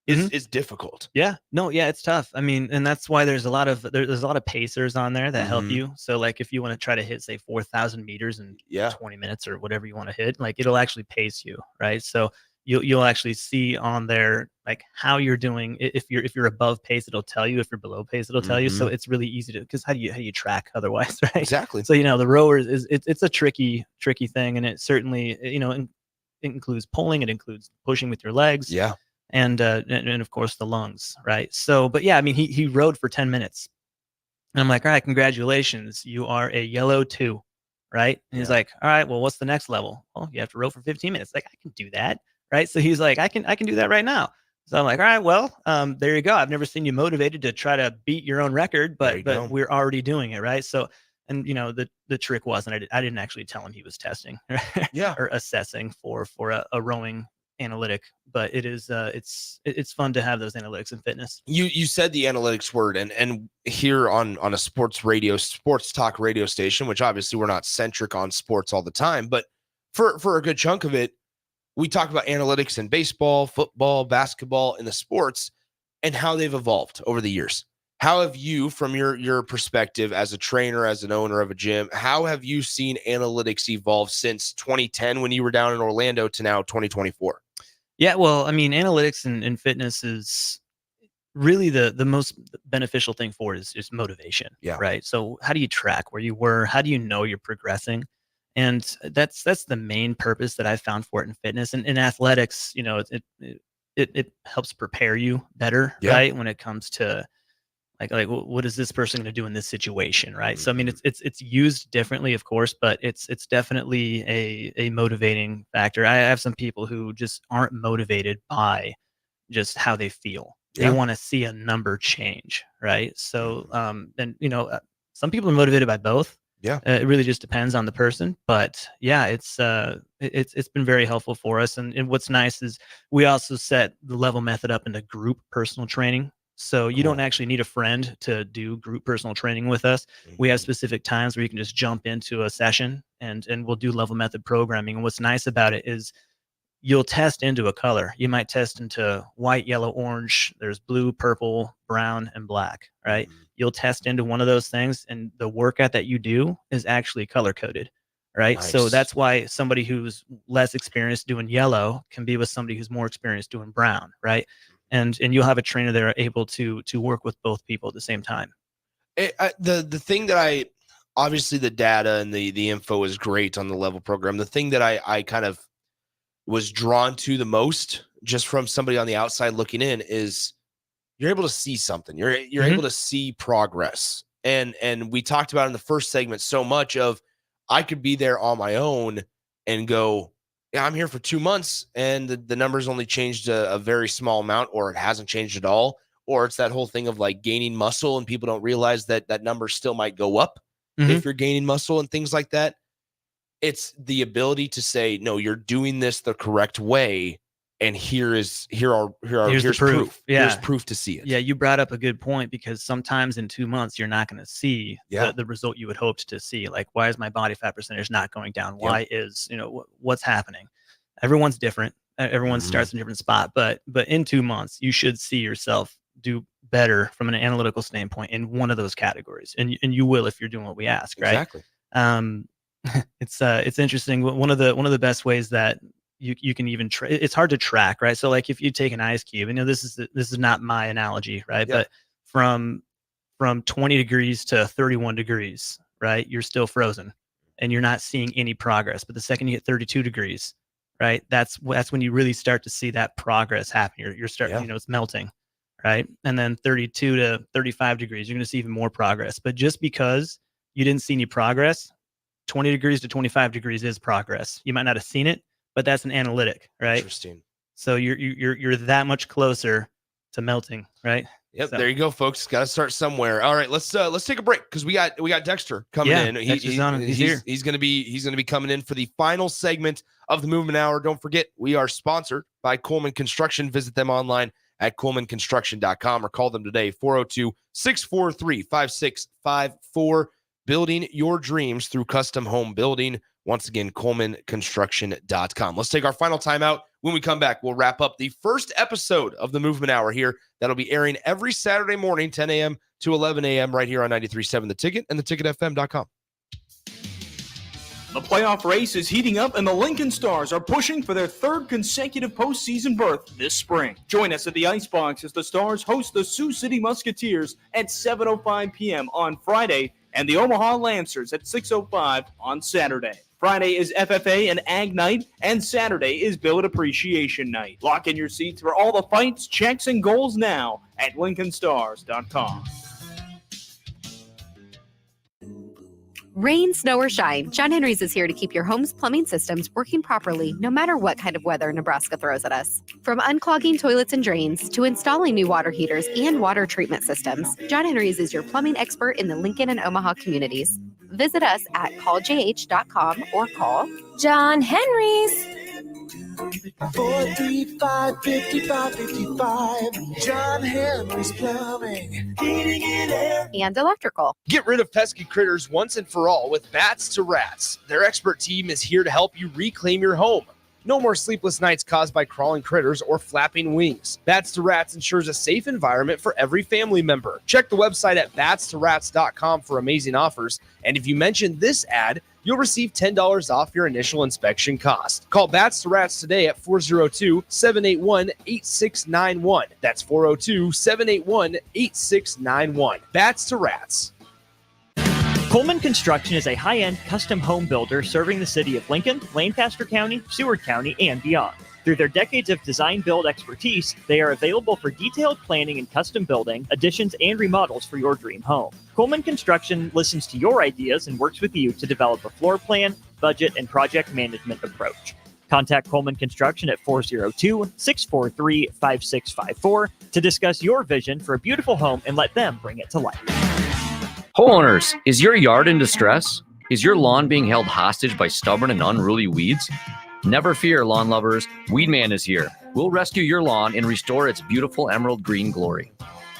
is difficult. Yeah, no, yeah, it's tough. I mean, and that's why there's a lot of pacers on there that help you. So like if you want to try to hit, say, 4,000 meters in 20 minutes or whatever you want to hit, like it'll actually pace you, right? So you'll actually see on there like how you're doing. If you're above pace, it'll tell you. If you're below pace, it'll tell you. So it's really easy to, because how do you track otherwise, right? Exactly. So the rowers it's a tricky thing, and it certainly it includes pulling, it includes pushing with your legs, and of course the lungs, right? So, but yeah, I mean he rowed for 10 minutes, and I'm like, all right, congratulations, you are a yellow 2, right? And he's like, all right, well, what's the next level? Oh, you have to row for 15 minutes. Like, I can do that. Right. So he's like, I can do that right now. So I'm like, all right, well, there you go. I've never seen you motivated to try to beat your own record, but we're already doing it. Right. So, and the trick wasn't, I didn't actually tell him he was testing or assessing for a rowing analytic, but it is, it's fun to have those analytics in fitness. You said the analytics word, and here on a sports talk radio station, which obviously we're not centric on sports all the time, but for a good chunk of it, we talk about analytics in baseball, football, basketball, and the sports and how they've evolved over the years. How have you, from your perspective as a trainer, as an owner of a gym, how have you seen analytics evolve since 2010 when you were down in Orlando to now 2024? Yeah, well, I mean, analytics in fitness is really the most beneficial thing for it is motivation. Yeah. Right. So how do you track where you were? How do you know you're progressing? And that's the main purpose that I found for it in fitness. And in athletics, it helps prepare you better, right? When it comes to like what is this person going to do in this situation, right? So I mean, it's used differently, of course, but it's definitely a motivating factor. I have some people who just aren't motivated by just how they feel. They want to see a number change, right? So and some people are motivated by both. Yeah, it really just depends on the person, but yeah, it's been very helpful for us. And what's nice is we also set the Level Method up into group personal training. So you don't actually need a friend to do group personal training with us. We have specific times where you can just jump into a session and we'll do level method programming. And what's nice about it is you'll test into a color. You might test into white, yellow, orange. There's blue, purple, brown, and black, right? You'll test into one of those things, and the workout that you do is actually color coded, right? Nice. So that's why somebody who's less experienced doing yellow can be with somebody who's more experienced doing brown, right? And you'll have a trainer that are able to work with both people at the same time. The thing that obviously the data and the info is great on the level program. The thing that I kind of was drawn to the most, just from somebody on the outside looking in, is you're able to see something. You're able to see progress. And we talked about in the first segment so much of, I could be there on my own and go, yeah, I'm here for 2 months and the numbers only changed a very small amount, or it hasn't changed at all. Or it's that whole thing of like gaining muscle and people don't realize that number still might go up if you're gaining muscle and things like that. It's the ability to say, no, you're doing this the correct way. And here's the proof. Yeah. Here's proof to see it. Yeah, you brought up a good point, because sometimes in 2 months you're not going to see the result you would hoped to see. Like, why is my body fat percentage not going down? Why is what's happening? Everyone's different. Everyone starts in a different spot. But in 2 months you should see yourself do better from an analytical standpoint in one of those categories, and you will if you're doing what we ask. Right? Exactly. It's interesting. One of the best ways that you can even it's hard to track, right? So like if you take an ice cube, this is not my analogy, right? Yeah. But from 20 degrees to 31 degrees, right? You're still frozen and you're not seeing any progress. But the second you hit 32 degrees, right? That's when you really start to see that progress happen. You're starting, it's melting, right? And then 32 to 35 degrees, you're going to see even more progress. But just because you didn't see any progress, 20 degrees to 25 degrees is progress. You might not have seen it, but that's an analytic, right? Interesting. So you're that much closer to melting, right? Yep. So. There you go, folks. Got to start somewhere. All right, let's take a break, because we got Dexter coming in. He's here. He's gonna be coming in for the final segment of the Movement Hour. Don't forget, we are sponsored by Coleman Construction. Visit them online at colemanconstruction.com or call them today, 402-643-5654. Building your dreams through custom home building. Once again, colemanconstruction.com. Let's take our final timeout. When we come back, we'll wrap up the first episode of the Movement Hour here. That'll be airing every Saturday morning, 10 a.m. to 11 a.m. right here on 93.7 The Ticket and theticketfm.com. The playoff race is heating up, and the Lincoln Stars are pushing for their third consecutive postseason berth this spring. Join us at the Icebox as the Stars host the Sioux City Musketeers at 7:05 p.m. on Friday and the Omaha Lancers at 6:05 on Saturday. Friday is FFA and Ag Night, and Saturday is Billet Appreciation Night. Lock in your seats for all the fights, checks, and goals now at LincolnStars.com. Rain, snow, or shine, John Henry's is here to keep your home's plumbing systems working properly no matter what kind of weather Nebraska throws at us. From unclogging toilets and drains to installing new water heaters and water treatment systems, John Henry's is your plumbing expert in the Lincoln and Omaha communities. Visit us at calljh.com or call John Henry's. 435-5555. John Henry's Plumbing, Heating and Air. And electrical. Get rid of pesky critters once and for all with Bats to Rats. Their expert team is here to help you reclaim your home. No more sleepless nights caused by crawling critters or flapping wings. Bats to Rats ensures a safe environment for every family member. Check the website at batstoRats.com for amazing offers. And if you mention this ad, you'll receive $10 off your initial inspection cost. Call Bats to Rats today at 402-781-8691. That's 402-781-8691. Bats to Rats. Coleman Construction is a high-end custom home builder serving the city of Lincoln, Lancaster County, Seward County, and beyond. Through their decades of design-build expertise, they are available for detailed planning and custom building, additions, and remodels for your dream home. Coleman Construction listens to your ideas and works with you to develop a floor plan, budget, and project management approach. Contact Coleman Construction at 402-643-5654 to discuss your vision for a beautiful home and let them bring it to life. Homeowners, is your yard in distress? Is your lawn being held hostage by stubborn and unruly weeds? Never fear, lawn lovers. Weedman is here. We'll rescue your lawn and restore its beautiful emerald green glory.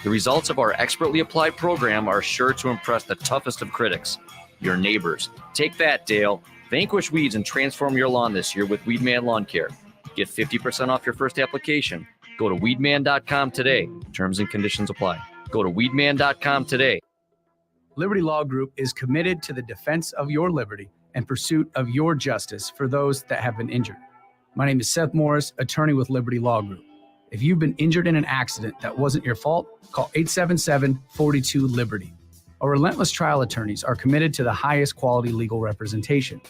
The results of our expertly applied program are sure to impress the toughest of critics, your neighbors. Take that, Dale. Vanquish weeds and transform your lawn this year with Weedman Lawn Care. Get 50% off your first application. Go to weedman.com today. Terms and conditions apply. Go to weedman.com today. Liberty Law Group is committed to the defense of your liberty and pursuit of your justice for those that have been injured. My name is Seth Morris, attorney with Liberty Law Group. If you've been injured in an accident that wasn't your fault, call 877-42-LIBERTY. Our relentless trial attorneys are committed to the highest quality legal representation.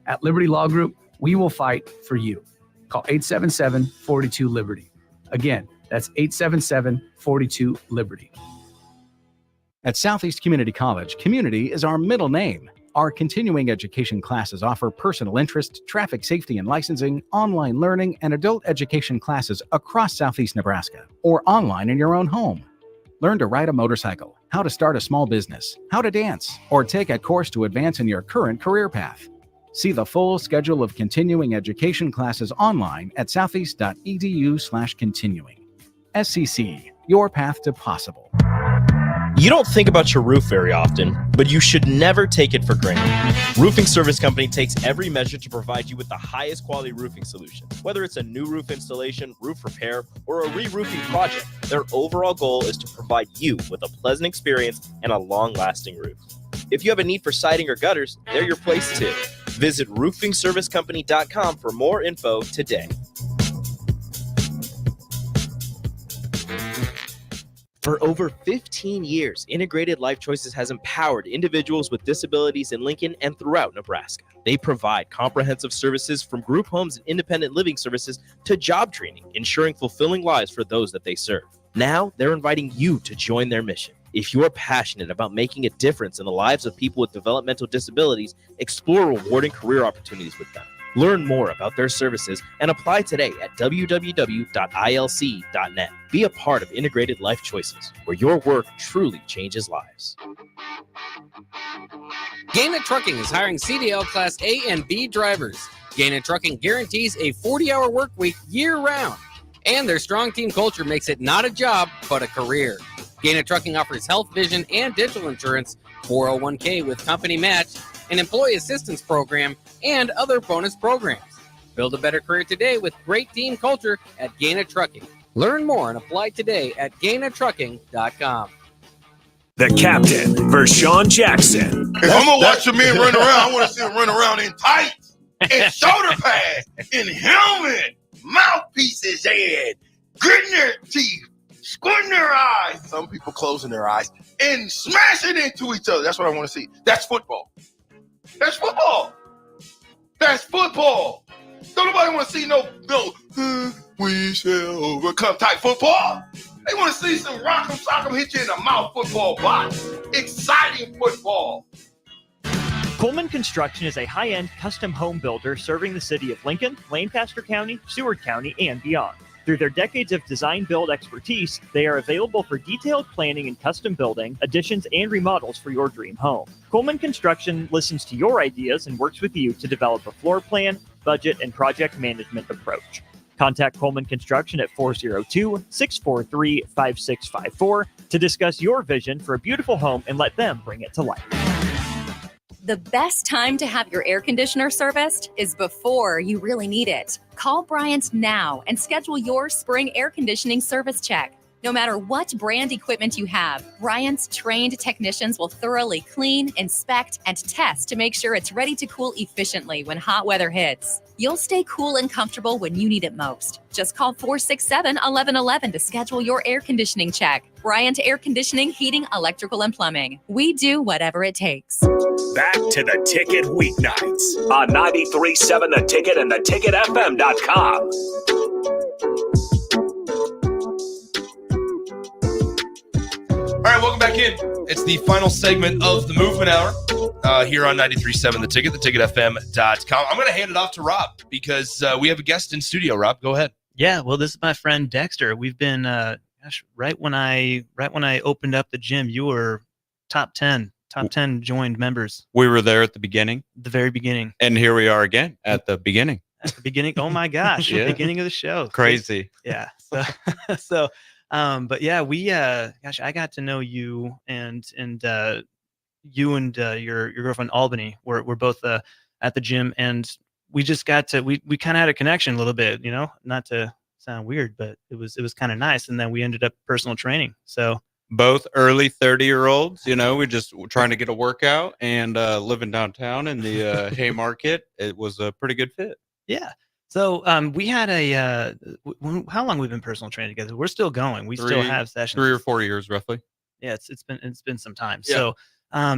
At Liberty Law Group, we will fight for you. Call 877-42-LIBERTY. Again, that's 877-42-LIBERTY. At Southeast Community College, community is our middle name. Our continuing education classes offer personal interest, traffic safety and licensing, online learning, and adult education classes across Southeast Nebraska or online in your own home. Learn to ride a motorcycle, how to start a small business, how to dance, or take a course to advance in your current career path. See the full schedule of continuing education classes online at southeast.edu/continuing. SCC, your path to possible. You don't think about your roof very often, but you should never take it for granted. Roofing Service Company takes every measure to provide you with the highest quality roofing solution. Whether it's a new roof installation, roof repair, or a re-roofing project, their overall goal is to provide you with a pleasant experience and a long-lasting roof. If you have a need for siding or gutters, they're your place too. Visit roofingservicecompany.com for more info today. For over 15 years, Integrated Life Choices has empowered individuals with disabilities in Lincoln and throughout Nebraska. They provide comprehensive services from group homes and independent living services to job training, ensuring fulfilling lives for those that they serve. Now, they're inviting you to join their mission. If you're passionate about making a difference in the lives of people with developmental disabilities, explore rewarding career opportunities with them. Learn more about their services and apply today at www.ilc.net. Be a part of Integrated Life Choices, where your work truly changes lives. Gaina Trucking is hiring CDL Class A and B drivers. Gaina Trucking guarantees a 40-hour work week year-round, and their strong team culture makes it not a job, but a career. Gaina Trucking offers health, vision, and dental insurance, 401k with company match, an employee assistance program, and other bonus programs. Build a better career today with great team culture at Gaina Trucking. Learn more and apply today at GainaTrucking.com. The captain, Vershawn Jackson. If I'm gonna watch a man run around, I want to see him run around in tights, in shoulder pads, in helmet, mouthpieces, and gritting their teeth, squinting their eyes. Some people closing their eyes and smashing into each other. That's what I want to see. That's football. That's football. That's football. Don't nobody want to see no we shall overcome type football. They want to see some rock'em sock'em hit you in the mouth football box. Exciting football. Coleman Construction is a high-end custom home builder serving the city of Lincoln, Lancaster County, Seward County, and beyond. Through their decades of design-build expertise, they are available for detailed planning and custom building, additions, and remodels for your dream home. Coleman Construction listens to your ideas and works with you to develop a floor plan, budget, and project management approach. Contact Coleman Construction at 402-643-5654 to discuss your vision for a beautiful home and let them bring it to life. The best time to have your air conditioner serviced is before you really need it. Call Bryant now and schedule your spring air conditioning service check. No matter what brand equipment you have, Bryant's trained technicians will thoroughly clean, inspect, and test to make sure it's ready to cool efficiently when hot weather hits. You'll stay cool and comfortable when you need it most. Just call 467-1111 to schedule your air conditioning check. Bryant Air Conditioning, Heating, Electrical, and Plumbing. We do whatever it takes. Back to the Ticket weeknights on 93.7 The Ticket and theticketfm.com. All right, welcome back in. It's the final segment of the Movement Hour here on 93.7 The Ticket, theticketfm.com. I'm going to hand it off to Rob because we have a guest in studio. Rob, go ahead. Yeah, well, this is my friend Dexter. We've been, right when I opened up the gym, you were top 10 joined members. We were there at the beginning. The very beginning. And here we are again at the beginning. At the beginning. Oh my gosh. Yeah. The beginning of the show. Crazy. Yeah. So But yeah, we gosh, I got to know you and you and your girlfriend Albany. We're both at the gym, and we just got to we kind of had a connection a little bit, you know, not to sound weird, but it was kind of nice. And then we ended up personal training. So both early 30-year-olds, you know, we're just trying to get a workout and living downtown in the Haymarket. It was a pretty good fit. Yeah. So we had a how long we've been personal training together? We're still going. We still have sessions. 3 or 4 years roughly. Yeah, it's been some time. Yeah. So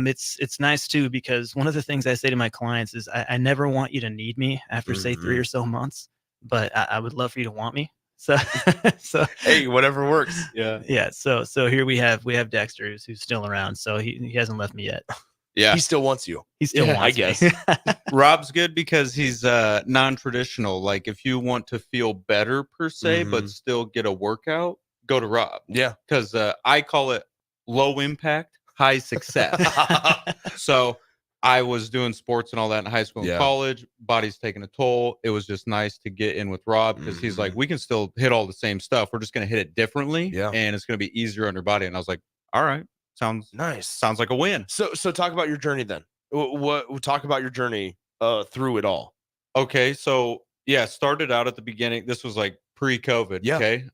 it's nice too, because one of the things I say to my clients is I never want you to need me after say 3 or so months, but I would love for you to want me. So hey, whatever works. Yeah. So here we have Dexter who's still around. So he hasn't left me yet. Yeah. He still wants you. He still wants I me. guess. Rob's good because he's non-traditional. Like if you want to feel better per se, but still get a workout, go to Rob. Yeah. Because I call it low impact, high success. So I was doing sports and all that in high school and college. Body's taking a toll. It was just nice to get in with Rob because he's like, we can still hit all the same stuff. We're just going to hit it differently. Yeah. And it's going to be easier on your body. And I was like, all right. Sounds nice. Sounds like a win. So talk about your journey then. Talk about your journey through it all. Okay. So yeah, started out at the beginning. This was like pre-COVID. Yeah. Okay.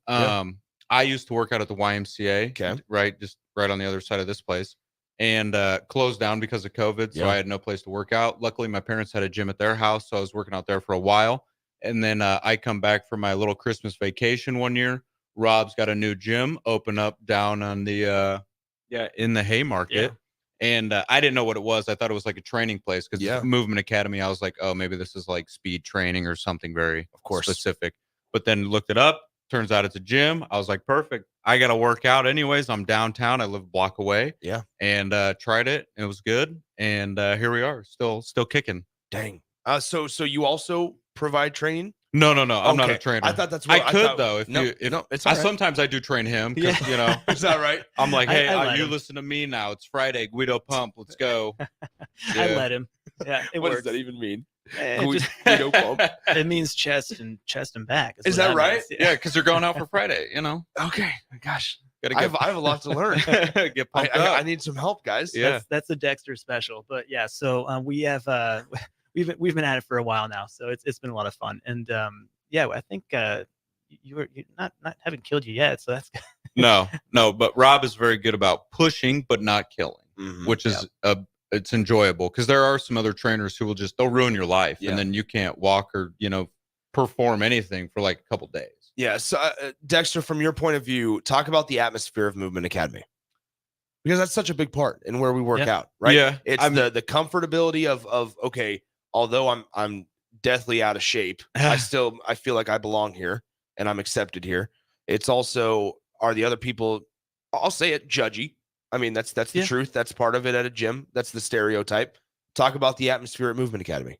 I used to work out at the YMCA. Okay. Right. Just right on the other side of this place. And closed down because of COVID. So I had no place to work out. Luckily, my parents had a gym at their house. So I was working out there for a while. And then I come back for my little Christmas vacation one year. Rob's got a new gym open up down on the in the Haymarket. And I didn't know what it was. I thought it was like a training place because Movement Academy. I was like, oh, maybe this is like speed training or something very specific. But then looked it up. Turns out it's a gym. I was like, perfect. I got to work out anyways. I'm downtown. I live a block away. Yeah. And tried it. And it was good. And here we are, still kicking. Dang. So you also provide training? No. I'm not a trainer. I thought that's what I could thought, though. It's all right. Sometimes I do train him. You know, is that right? I'm like, hey, I let you him. listen to me now. It's Friday. Guido Pump. Let's go. I let him. Yeah. It What works. does that even mean? Guido Pump. It means chest and back. Is that right? Means. Yeah, because they're going out for Friday. You know. Okay. Gosh. Gotta I have a lot to learn. Get pumped I up. need some help, guys. Yeah. That's a Dexter special. But yeah, so we have we've been at it for a while now, so it's been a lot of fun. And I think you're not haven't killed you yet, so that's no. But Rob is very good about pushing but not killing, which is it's enjoyable because there are some other trainers who will they'll ruin your life and then you can't walk or perform anything for like a couple days. Yeah. So Dexter, from your point of view, talk about the atmosphere of Movement Academy, because that's such a big part in where we work out, right? Yeah. It's the comfortability of okay, although I'm deathly out of shape, I feel like I belong here and I'm accepted here. It's also, are the other people, I'll say it, judgy. I mean, that's the truth. That's part of it at a gym. That's the stereotype. Talk about the atmosphere at Movement Academy.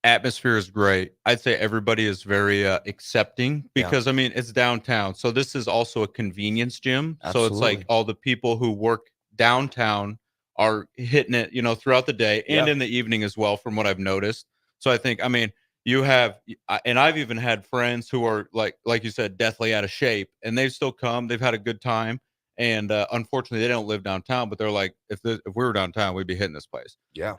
Atmosphere is great. I'd say everybody is very accepting because I mean, it's downtown. So this is also a convenience gym. Absolutely. So it's like all the people who work downtown are hitting it, throughout the day and in the evening as well, from what I've noticed. So I think, I mean, you have, and I've even had friends who are like you said, deathly out of shape, and they've still come. They've had a good time. And unfortunately, they don't live downtown, but they're like, if we were downtown, we'd be hitting this place. Yeah.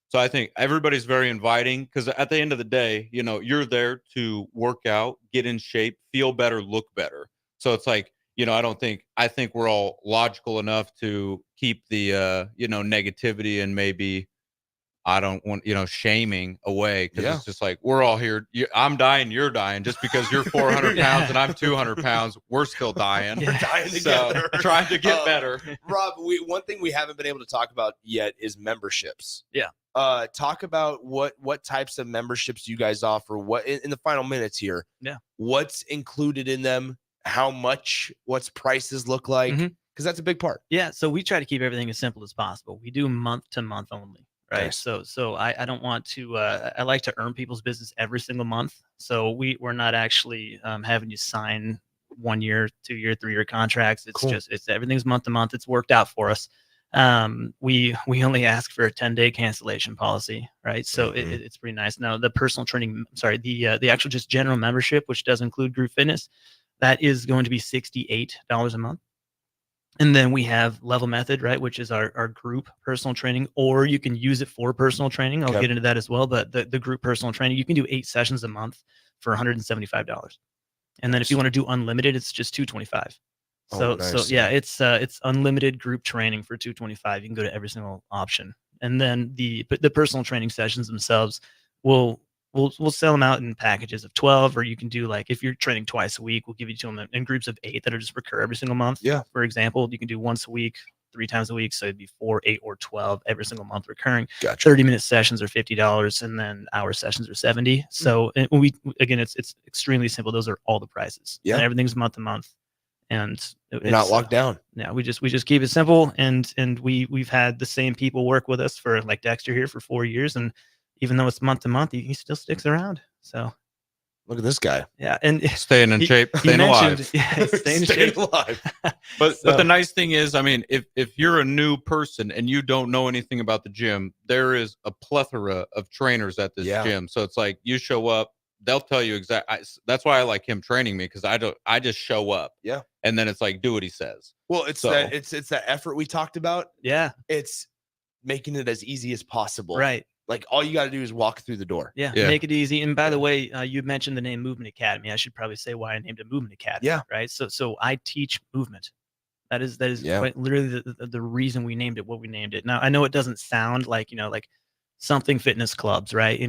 So I think everybody's very inviting because at the end of the day, you're there to work out, get in shape, feel better, look better. So it's like, I think we're all logical enough to keep the, negativity and maybe I don't want, shaming away because it's just like, we're all here. I'm dying. You're dying just because you're 400 pounds and I'm 200 pounds. We're still dying. We're dying together. So, trying to get better. Rob, one thing we haven't been able to talk about yet is memberships. Yeah. Talk about what types of memberships you guys offer. What in the final minutes here? Yeah. What's included in them? How much? What's prices look like? Because that's a big part. Yeah. So we try to keep everything as simple as possible. We do month to month only. Right. Nice. So I don't want to, I like to earn people's business every single month. So we're not actually having you sign 1 year, 2 year, 3 year contracts. It's Cool. it's everything's month to month. It's worked out for us. We only ask for a 10-day cancellation policy. Right. So it's pretty nice. Now the personal training, the actual just general membership, which does include group fitness, That is going to be $68 a month. And then we have Level Method, right, which is our group personal training, or you can use it for personal training. I'll get into that as well. But the group personal training, you can do 8 sessions a month for $175. And then if you want to do unlimited, it's just $225. So yeah, it's unlimited group training for $225. You can go to every single option. And then the personal training sessions themselves, we'll sell them out in packages of 12, or you can do, like, if you're training twice a week, we'll give you to them in groups of 8 that are just recur every single month. Yeah. For example, you can do once a week, 3 times a week. So it'd be 4, 8, or 12 every single month recurring. Gotcha. 30-minute sessions are $50, and then hour sessions are $70. So and it's extremely simple. Those are all the prices. Yeah. And everything's month to month. And You're not locked down. Yeah, we just keep it simple, and we've had the same people work with us for, like Dexter here, for 4 years, and even though it's month to month, he still sticks around. So look at this guy. Yeah, and staying in shape, staying alive. Yeah, staying in shape. alive. But the nice thing is, I mean, if you're a new person and you don't know anything about the gym, there is a plethora of trainers at this gym. So it's like you show up, they'll tell you exactly. That's why I like him training me, because I just show up. Yeah. And then it's like, do what he says. Well, it's that effort we talked about. Yeah. It's making it as easy as possible. Right. Like, all you got to do is walk through the door. Yeah, make it easy. And by the way, you mentioned the name Movement Academy. I should probably say why I named it Movement Academy. Yeah. Right. So I teach movement. That is quite literally the reason we named it what we named it. Now, I know it doesn't sound like, like something fitness clubs, right?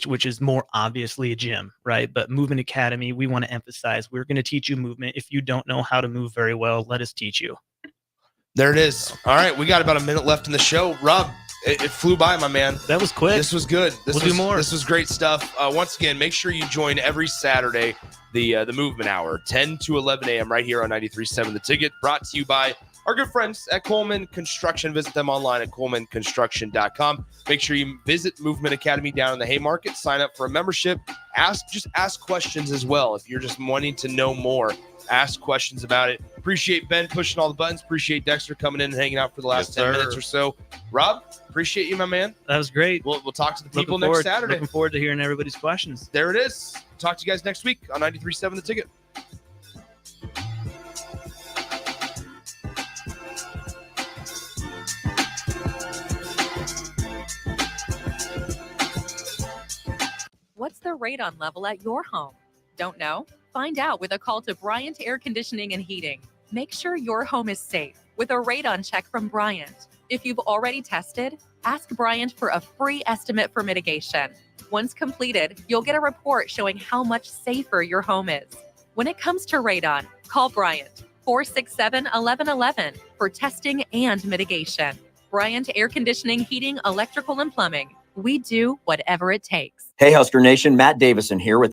Which is more obviously a gym, right? But Movement Academy, we want to emphasize, we're going to teach you movement. If you don't know how to move very well, let us teach you. There it is. All right, we got about a minute left in the show. Rob, it flew by, my man. That was quick. This was good. We'll do more. This was great stuff. Once again, make sure you join every Saturday, the Movement Hour, 10 to 11 a.m. right here on 93.7 The Ticket, brought to you by our good friends at Coleman Construction. Visit them online at colemanconstruction.com. Make sure you visit Movement Academy down in the Haymarket. Sign up for a membership. Just ask questions as well. If you're just wanting to know more, ask questions about it. Appreciate Ben pushing all the buttons. Appreciate Dexter coming in and hanging out for the last 10 minutes or so. Rob, appreciate you, my man. That was great. We'll talk to the people next Saturday. Looking forward to hearing everybody's questions. There it is. Talk to you guys next week on 93.7 The Ticket. What's the radon level at your home? Don't know? Find out with a call to Bryant Air Conditioning and Heating. Make sure your home is safe with a radon check from Bryant. If you've already tested, ask Bryant for a free estimate for mitigation. Once completed, you'll get a report showing how much safer your home is. When it comes to radon, call Bryant 467-1111 for testing and mitigation. Bryant Air Conditioning, Heating, Electrical, and Plumbing. We do whatever it takes. Hey, Husker Nation, Matt Davison here with